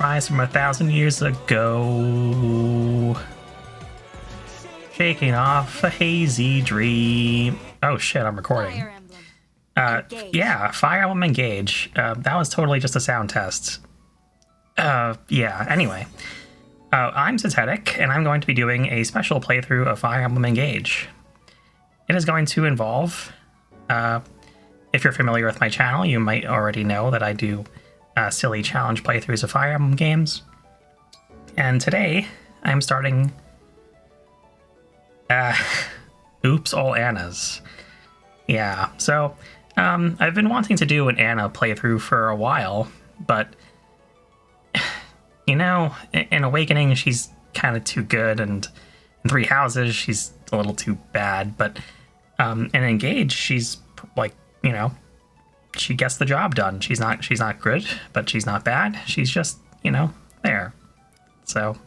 rise from 1,000 years ago. Shaking off a hazy dream. Oh shit, I'm recording. Yeah, Fire Emblem Engage. That was totally just a sound test. Yeah, anyway. I'm Synthetic, and I'm going to be doing a special playthrough of Fire Emblem Engage. It is going to involve, if you're familiar with my channel, you might already know that I do silly challenge playthroughs of Fire Emblem games. And today, I'm starting... Oops, all Annas. Yeah, so, I've been wanting to do an Anna playthrough for a while, but... You know, in Awakening, she's kind of too good, and in Three Houses, she's a little too bad, but in Engage, she's, like, you know, she gets the job done. She's not good, but she's not bad. She's just, you know, there. So,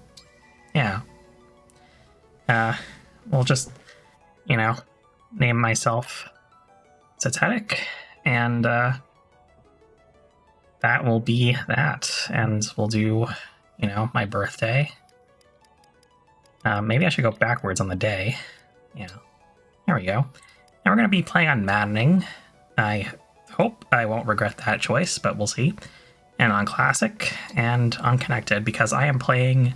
yeah. We'll just, you know, name myself Synthetic, and, that will be that, and we'll do, you know, my birthday. Maybe I should go backwards on the day. Yeah, there we go. And we're going to be playing on Maddening. I hope I won't regret that choice, but we'll see. And on Classic, and on Connected, because I am playing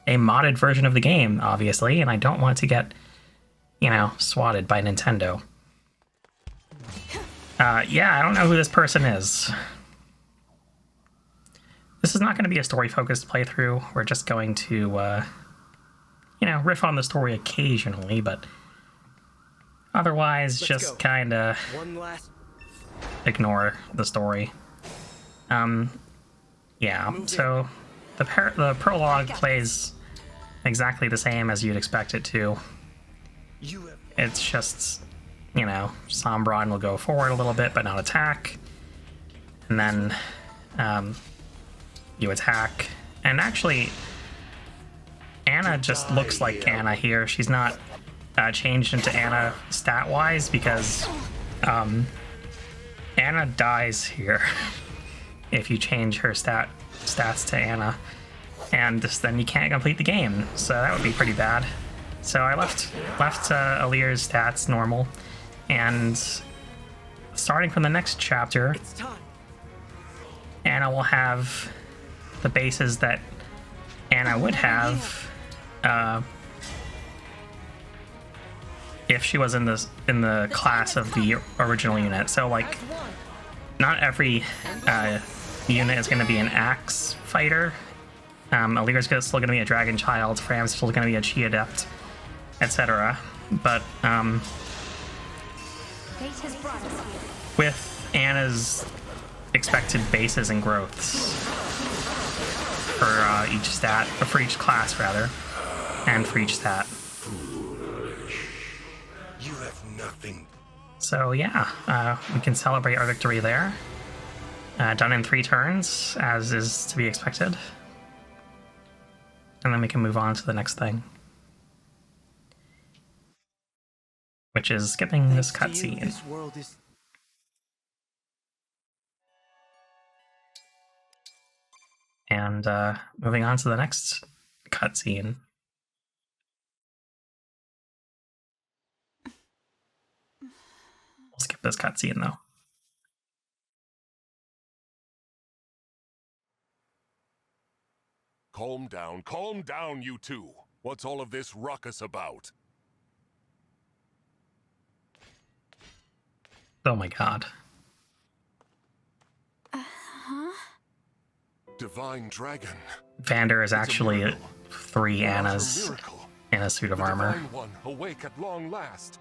a modded version of the game, obviously, and I don't want to get, you know, swatted by Nintendo. Yeah, I don't know who this person is. This is not going to be a story-focused playthrough. We're just going to, you know, riff on the story occasionally, but otherwise just kind of ignore the story. Yeah, so the prologue plays exactly the same as you'd expect it to. It's just, you know, Sombron will go forward a little bit, but not attack. And then, you attack, and actually Anna just looks like Anna here. She's not changed into Anna stat-wise because Anna dies here if you change her stats to Anna, and then you can't complete the game, so that would be pretty bad. So I left Alir's stats normal, and starting from the next chapter, Anna will have the bases that Anna would have if she was in the class of the original unit. So, like, not every unit is going to be an axe fighter. Alir's still going to be a dragon child. Fram's still going to be a chi adept, etc. But with Anna's expected bases and growths for each stat, for each class rather, and for each stat. You have nothing. So yeah, we can celebrate our victory there. Done in 3 turns, as is to be expected. And then we can move on to the next thing, which is skipping this cutscene. And moving on to the next cutscene. We'll skip this cutscene, though. Calm down, you two. What's all of this ruckus about? Oh my god. Divine Dragon. Vander is actually 3 Annas in a suit of armor. Divine One, awake at long last.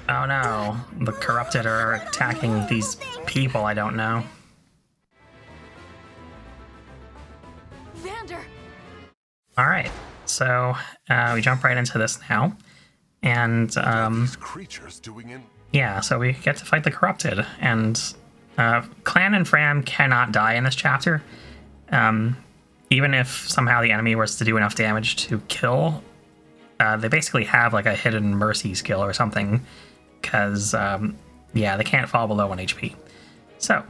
Oh no, the corrupted are attacking these people I don't know. Vander. Alright, so we jump right into this now. And These creatures doing in... yeah, so we get to fight the corrupted, and Clan and Fram cannot die in this chapter. Even if somehow the enemy was to do enough damage to kill, they basically have like a hidden mercy skill or something, because yeah, they can't fall below 1 HP. So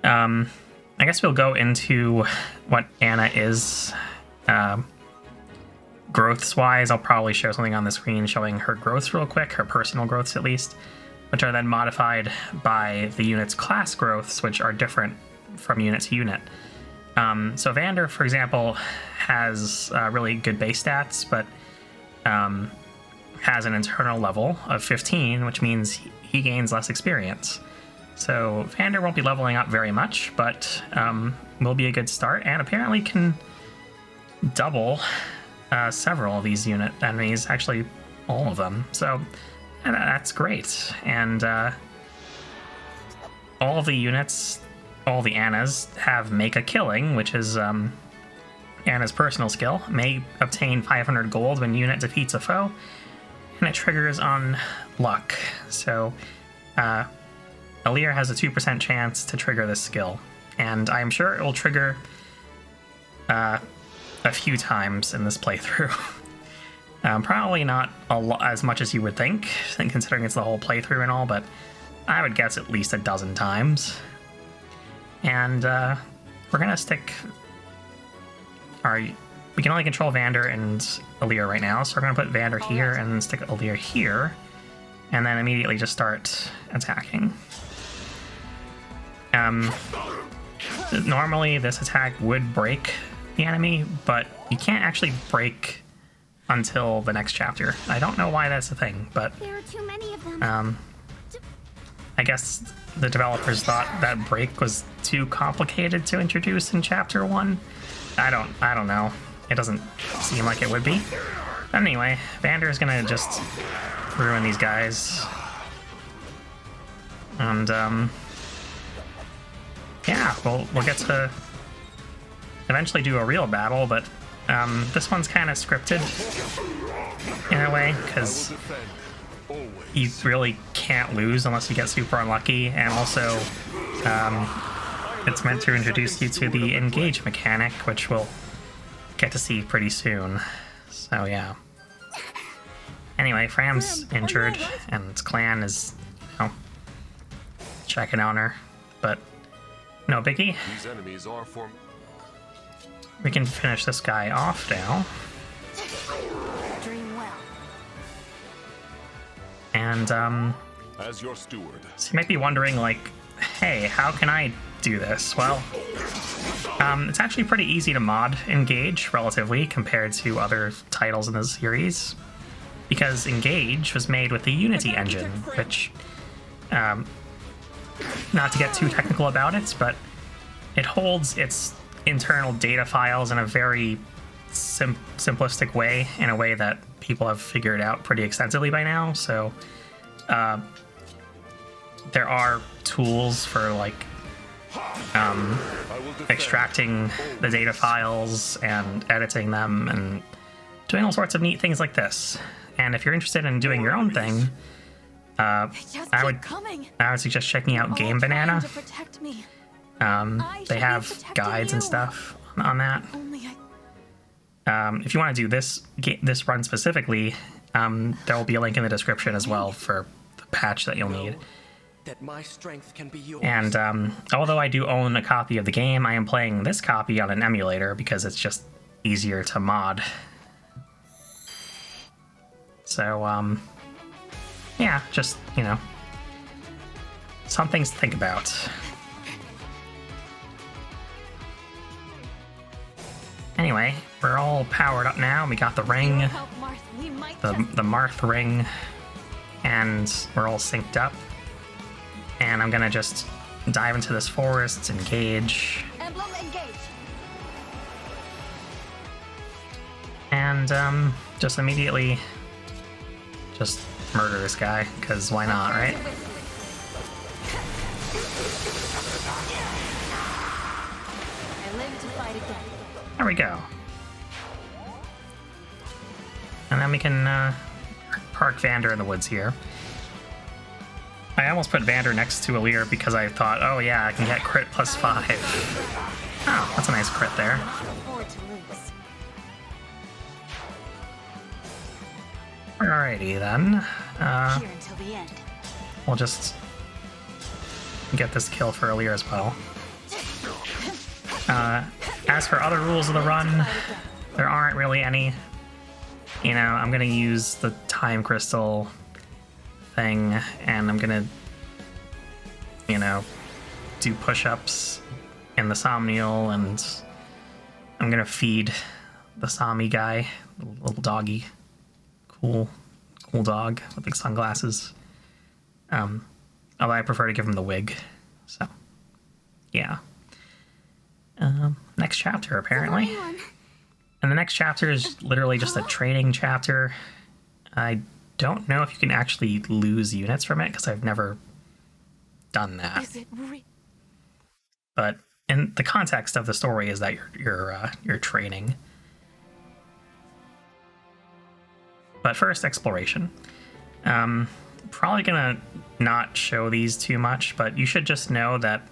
I guess we'll go into what Anna is. Growths-wise, I'll probably show something on the screen showing her growths real quick, her personal growths at least, which are then modified by the unit's class growths, which are different from unit to unit. So Vander, for example, has really good base stats, but has an internal level of 15, which means he gains less experience. So Vander won't be leveling up very much, but will be a good start, and apparently can double several of these unit enemies, actually all of them. So that's great. And all of the units, all the Annas, have Make a Killing, which is Anna's personal skill. May obtain 500 gold when unit defeats a foe, and it triggers on luck. So Alear has a 2% chance to trigger this skill, and I'm sure it will trigger a few times in this playthrough. Probably not as much as you would think, considering it's the whole playthrough and all, but I would guess at least a dozen times. And we're gonna stick we can only control Vander and Alear right now, so we're gonna put Vander here and then stick Alear here, and then immediately just start attacking. Normally this attack would break the enemy, but you can't actually break until the next chapter. I don't know why that's a thing, but there are too many of them. I guess the developers thought that break was too complicated to introduce in chapter 1. I don't know. It doesn't seem like it would be. But anyway, Vander is gonna just ruin these guys. And yeah, we'll get to eventually do a real battle, but this one's kind of scripted in a way, because you really can't lose unless you get super unlucky, and also it's meant to introduce you to the engage mechanic, which we'll get to see pretty soon. So yeah. Anyway, Fram's injured, and Clan is, you know, checking on her, but no biggie. These enemies are for... We can finish this guy off now. Dream well. And as your steward. so you might be wondering, like, hey, how can I do this? Well, it's actually pretty easy to mod Engage, relatively, compared to other titles in the series, because Engage was made with the Unity engine, which, not to get too technical about it, but it holds its internal data files in a very simplistic way, in a way that people have figured out pretty extensively by now. So there are tools for, like, extracting the data files and editing them and doing all sorts of neat things like this. And if you're interested in doing your own thing, I would suggest checking out Game Banana. They have guides and stuff on that. If you want to do this run specifically, there will be a link in the description as well for the patch that you'll need. That my strength can be yours. And although I do own a copy of the game, I am playing this copy on an emulator because it's just easier to mod. So, yeah, just, you know, some things to think about. Anyway, we're all powered up now. We got the ring, the Marth ring, and we're all synced up. And I'm gonna just dive into this forest, engage. Emblem Engage. And just immediately just murder this guy, because why not, right? I live to fight again. There we go. And then we can park Vander in the woods here. I almost put Vander next to Alear because I thought, oh yeah, I can get crit plus 5. Oh, that's a nice crit there. Alrighty then. Here until the end. We'll just get this kill for Alear as well. As for other rules of the run, there aren't really any. You know, I'm gonna use the time crystal thing, and I'm gonna, you know, do push-ups in the Somnial, and I'm gonna feed the Sami guy, the little doggy. Cool dog with big sunglasses. Although I prefer to give him the wig, so yeah. Next chapter, apparently. And the next chapter is literally just a training chapter. I don't know if you can actually lose units from it, because I've never done that. Is it But in the context of the story is that you're training. But first, exploration. Probably gonna not show these too much, but you should just know that,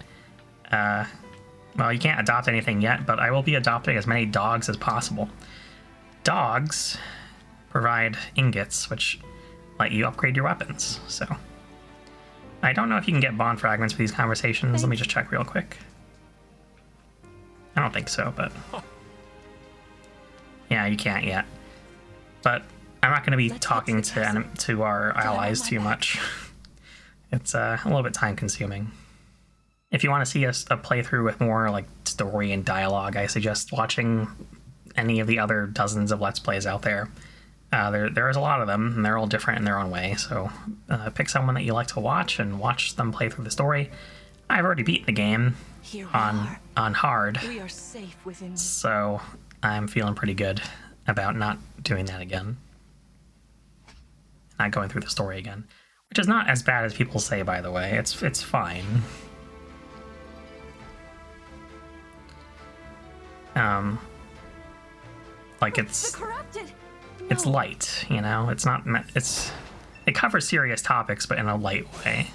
well, you can't adopt anything yet, but I will be adopting as many dogs as possible. Dogs provide ingots, which let you upgrade your weapons, so. I don't know if you can get bond fragments for these conversations. Let me just check real quick. I don't think so, but... yeah, you can't yet. But I'm not going to be talking to our allies too much. It's a little bit time consuming. If you want to see a playthrough with more like story and dialogue, I suggest watching any of the other dozens of Let's Plays out there. There's a lot of them, and they're all different in their own way, so pick someone that you like to watch and watch them play through the story. I've already beaten the game on hard, We are safe within. so I'm feeling pretty good about not doing that again. Not going through the story again. Which is not as bad as people say, by the way. It's fine. Like it's light, you know? It's not it covers serious topics, but in a light way.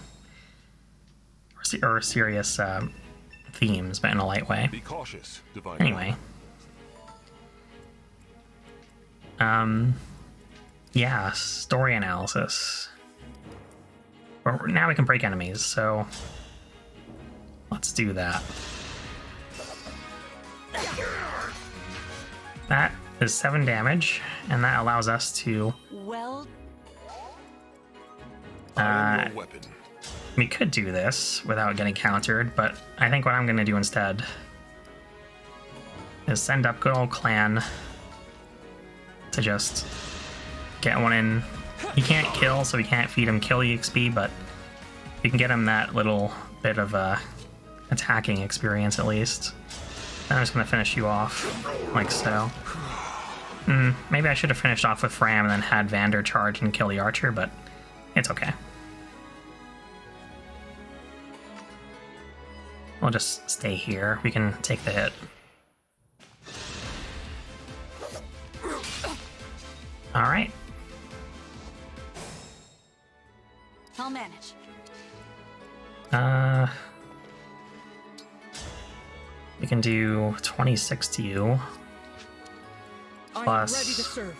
Or serious themes, but in a light way. Be cautious, Divine. Anyway. Yeah, story analysis. Now we can break enemies, so let's do that. That is 7 damage, and that allows us to... Well, Weapon. we could do this without getting countered, but I think what I'm going to do instead is send up good old Clan to just get one in. He can't kill, so we can't feed him kill EXP, but we can get him that little bit of attacking experience at least. Then I'm just going to finish you off, like so. Maybe I should have finished off with Fram and then had Vander charge and kill the archer, but it's okay. We'll just stay here. We can take the hit. Alright. I'll manage. We can do 26 to you. Plus ready to serve.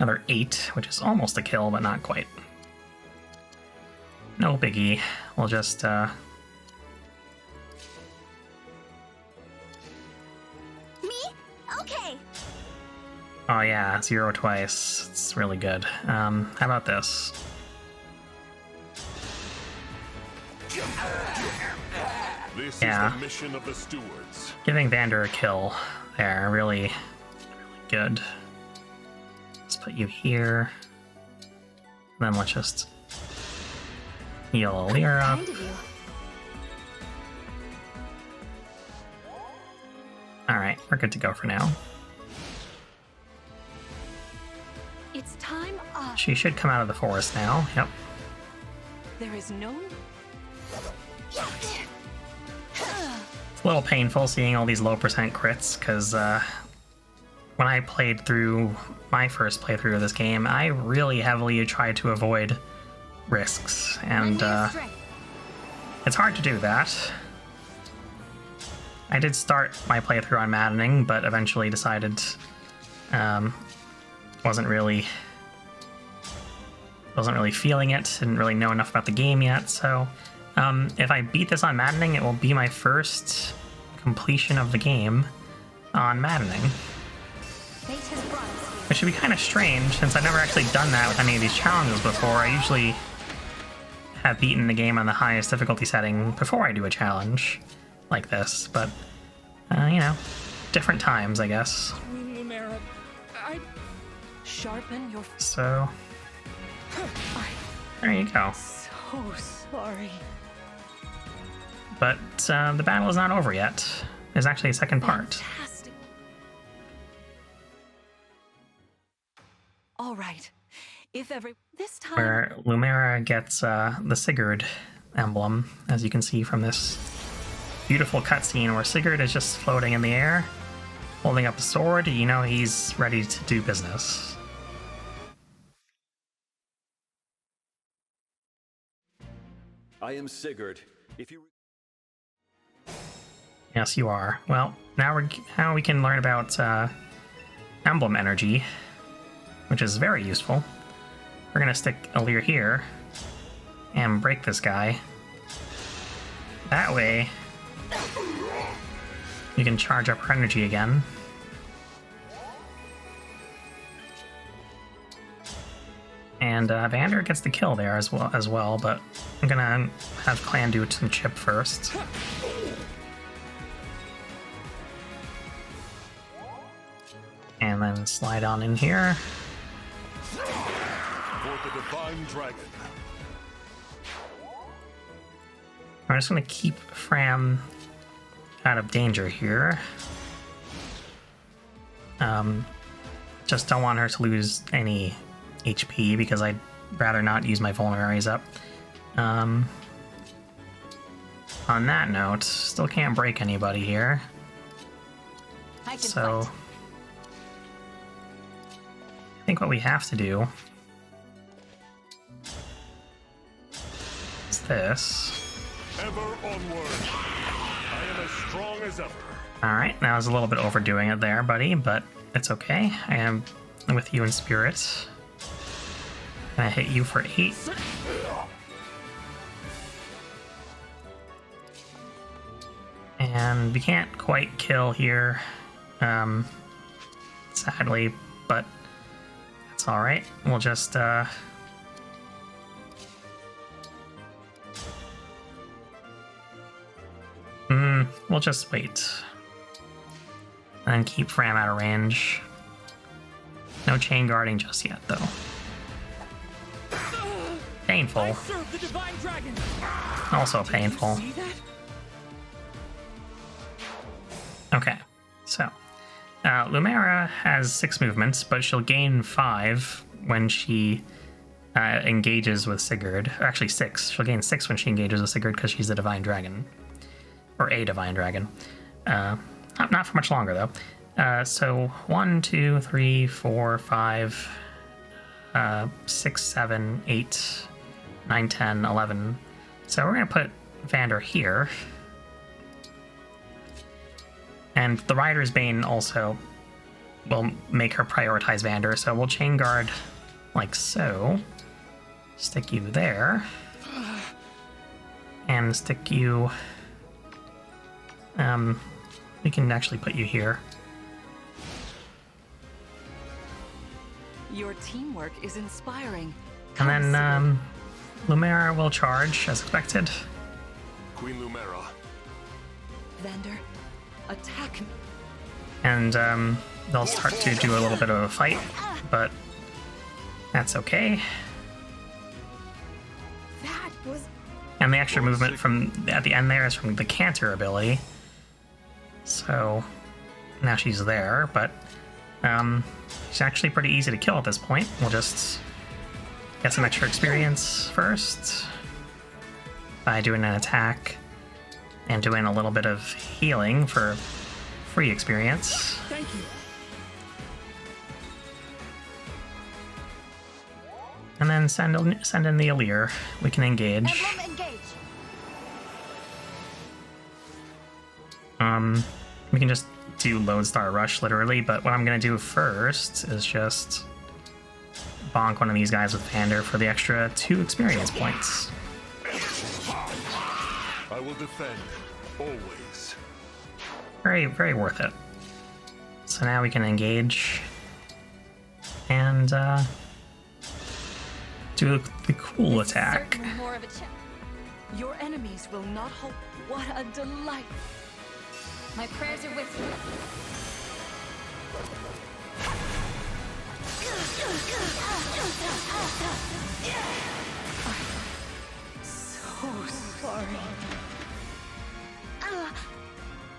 another 8, which is almost a kill, but not quite. No biggie. We'll just, Me? Okay. oh yeah, 0 twice. It's really good. How about this? This Yeah. is the mission of the stewards. Giving Vander a kill there, really good. Let's put you here. Then let's just heal Alira. Kind of you. Alright, we're good to go for now. It's time up. She should come out of the forest now. Yep. There is no. It's a little painful seeing all these low percent crits, because when I played through my first playthrough of this game, I really heavily tried to avoid risks, and it's hard to do that. I did start my playthrough on Maddening, but eventually decided wasn't really feeling it, didn't really know enough about the game yet, so if I beat this on Maddening, it will be my first completion of the game on Maddening. Fate has brought us here. Which should be kind of strange, since I've never actually done that with any of these challenges before. I usually have beaten the game on the highest difficulty setting before I do a challenge like this, but, you know, different times, I guess. Queen Lumera, I sharpen your. So, I'm there you go. so sorry. But the battle is not over yet. There's actually a second part. Fantastic. All right. If every this time. Where Lumera gets the Sigurd emblem, as you can see from this beautiful cutscene where Sigurd is just floating in the air, holding up a sword. You know he's ready to do business. I am Sigurd. If you Yes, you are. Well, now we can learn about emblem energy, which is very useful. We're gonna stick a leer here and break this guy. That way, you can charge up her energy again. And Vander gets the kill there as well, but I'm gonna have Clan do some chip first. And then slide on in here. For the Divine Dragon. I'm just gonna keep Fram out of danger here. Just don't want her to lose any HP because I'd rather not use my vulneraries up. On that note, still can't break anybody here. I can So fight. I think what we have to do is this. Ever onward. I am as strong as ever. Alright, that was a little bit overdoing it there, buddy, but it's okay. I am with you in spirit. Gonna hit you for 8. And we can't quite kill here, sadly, but that's alright. We'll just, we'll just wait. And keep Fram out of range. No chain guarding just yet, though. Painful. Serve the Divine Dragon. Also painful. See that? Okay, so Lumera has 6 movements, but she'll gain 5 when she engages with Sigurd. Actually, 6. She'll gain 6 when she engages with Sigurd because she's a Divine Dragon. Or a Divine Dragon. Not for much longer, though. So 1, 2, 3, 4, 5, 6, 7, 8, 9, 10, 11. So we're going to put Vander here. And the Rider's Bane also will make her prioritize Vander, so we'll chain guard like so. Stick you there. And stick you... we can actually put you here. Your teamwork is inspiring. And then Lumera will charge as expected. Queen Lumera. Vander, attack me. And they'll start to do a little bit of a fight, but that's okay. That was And the extra movement from at the end there is from the Canter ability. So now she's there, but she's actually pretty easy to kill at this point. We'll just get some extra experience first by doing an attack and doing a little bit of healing for free experience. thank you. And then send in the Alir. We can engage. Emblem engage. We can just do Lodestar Rush, literally, but what I'm gonna do first is just bonk one of these guys with Vander for the extra 2 experience points. I will defend, always. Very, very worth it. So now we can engage and do the cool attack. Certainly more of a challenge. Your enemies will not hold. What a delight! My prayers are with you. So sorry.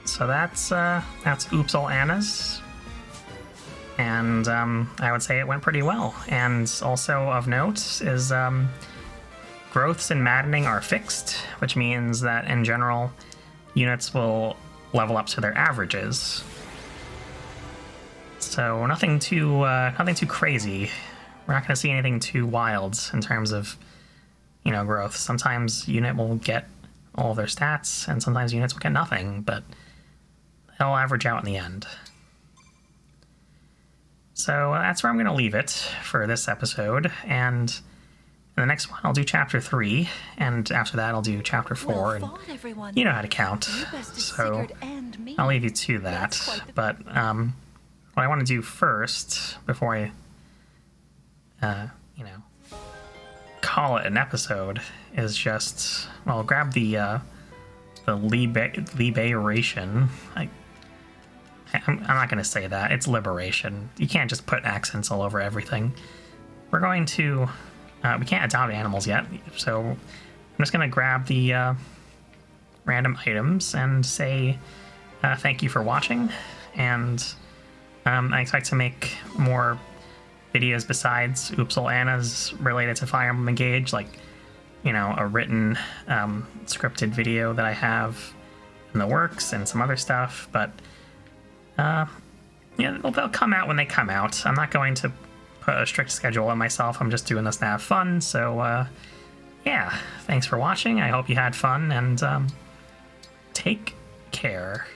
So that's Oops All Anna's. And I would say it went pretty well. And also of note is growths in Maddening are fixed, which means that in general, units will level up to their averages. So nothing too crazy. We're not going to see anything too wild in terms of, growth. Sometimes unit will get all of their stats, and sometimes units will get nothing, but they'll average out in the end. So that's where I'm going to leave it for this episode, and in the next one I'll do Chapter 3, and after that I'll do Chapter 4, and you know how to count, so I'll leave you to that. But what I want to do first, before I, call it an episode, is just, well, grab the liberation. I'm not going to say that. It's liberation. You can't just put accents all over everything. We're going to... we can't adopt animals yet, so I'm just going to grab the random items and say thank you for watching, and I expect to make more videos besides Oops All Anna's related to Fire Emblem Engage, like, a written scripted video that I have in the works and some other stuff, but they'll come out when they come out. I'm not going to put a strict schedule on myself. I'm just doing this to have fun. So, yeah, thanks for watching. I hope you had fun, and take care.